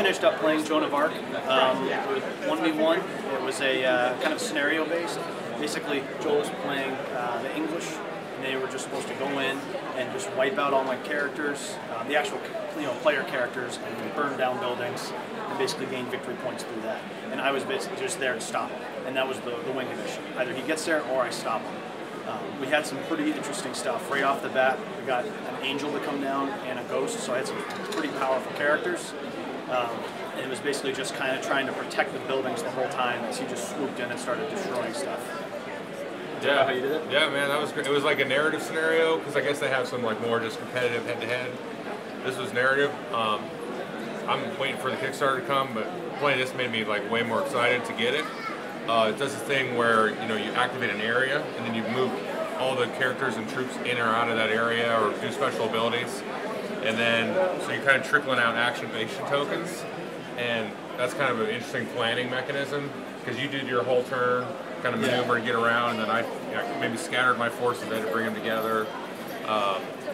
finished up playing Joan of Arc. With 1v1. It was a kind of scenario based. Basically, Joel was playing the English, and they were just supposed to go in and just wipe out all my characters, the actual player characters, and burn down buildings, and basically gain victory points through that. And I was basically just there to stop him, and that was the wing mission. Either he gets there or I stop him. We had some pretty interesting stuff right off the bat. We got an angel to come down and a ghost, so I had some pretty powerful characters. And it was basically just kind of trying to protect the buildings the whole time as he just swooped in and started destroying stuff. Yeah, how you did it? Yeah, man, that was great. It was like a narrative scenario because I guess they have some like more just competitive head-to-head. This was narrative. I'm waiting for the Kickstarter to come, but playing this made me like way more excited to get it. It does this thing where you activate an area and then you move all the characters and troops in or out of that area or do special abilities, and then so you're kind of trickling out activation tokens, and that's kind of an interesting planning mechanism because you did your whole turn kind of maneuver and get around, and then I maybe scattered my forces there to bring them together,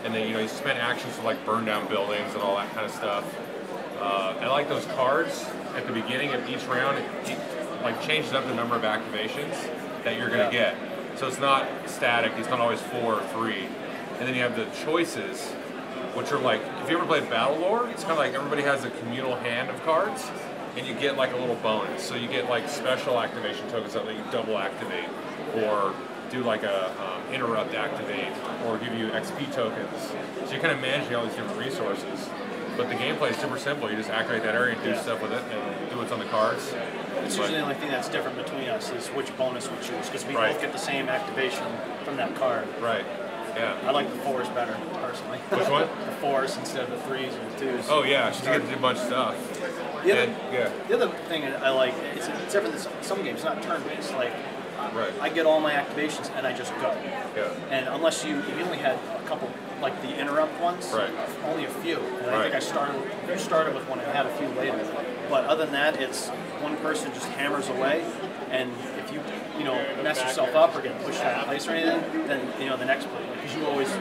and then you spend actions to like burn down buildings and all that kind of stuff. I like those cards at the beginning of each round. It like changes up the number of activations that you're going to get. So it's not static, it's not always 4 or 3. And then you have the choices, which are like, if you ever played Battle Lore, it's kind of like everybody has a communal hand of cards, and you get like a little bonus. So you get like special activation tokens that let you double activate, or do like a interrupt activate, or give you XP tokens. So you're kind of managing all these different resources. But the gameplay is super simple. You just activate that area and do stuff with it and do what's on the cards. It's usually the only thing that's different between us is which bonus we choose, because we both get the same activation from that card. Right. Yeah. I like the 4s better, personally. Which one? The 4s instead of the 3s or the 2s. Oh yeah, you get to do a bunch of stuff. The other thing I like, it's different than some games, it's not turn-based. Like, I get all my activations and I just go. Yeah. And unless if you only had a couple, like the interrupt ones, only a few. And I think you started with one and had a few later. But other than that, it's one person just hammers away, and if you mess yourself up or get pushed out of place or anything, then the next player, because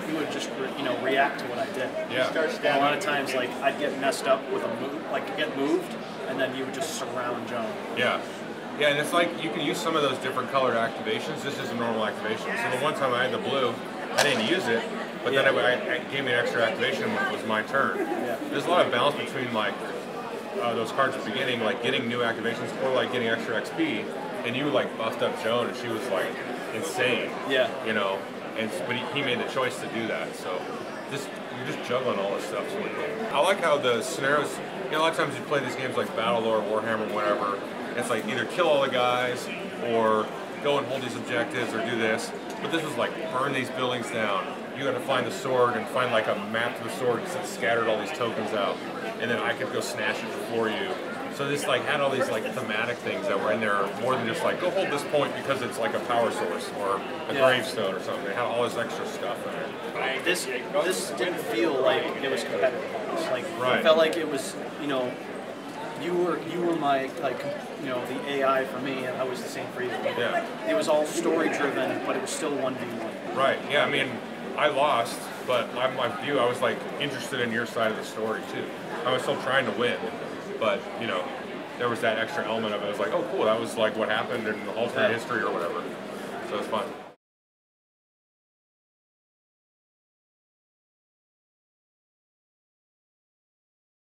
you would just react to what I did. Yeah. And a lot of times, like I'd get messed up with a move, like get moved, and then you would just surround Joan. Yeah. Yeah, and it's like you can use some of those different colored activations. This is a normal activation. So the one time I had the blue, I didn't use it, but then it gave me an extra activation when it was my turn. Yeah. There's a lot of balance between like those cards at the beginning, like getting new activations or like getting extra XP, and you like buffed up Joan and she was like insane. Yeah. But he made the choice to do that. So you're just juggling all this stuff. So I like how the scenarios. A lot of times you play these games like Battle Lore, Warhammer, whatever. It's like either kill all the guys or go and hold these objectives or do this. But this was like burn these buildings down. You got to find the sword and find like a map to the sword that scattered all these tokens out, and then I could go snatch it before you. So this like had all these like thematic things that were in there more than just like go hold this point because it's like a power source or a gravestone or something. It had all this extra stuff in it. This didn't feel like it was competitive. Like it felt like it was you were my the AI for me, and I was the same for you. Yeah. It was all story driven, but it was still 1v1. Right. Yeah. I mean, I lost, but my view, I was like interested in your side of the story too. I was still trying to win, but there was that extra element of it. I was like, oh cool, that was like what happened in alternate history or whatever. So it's fun.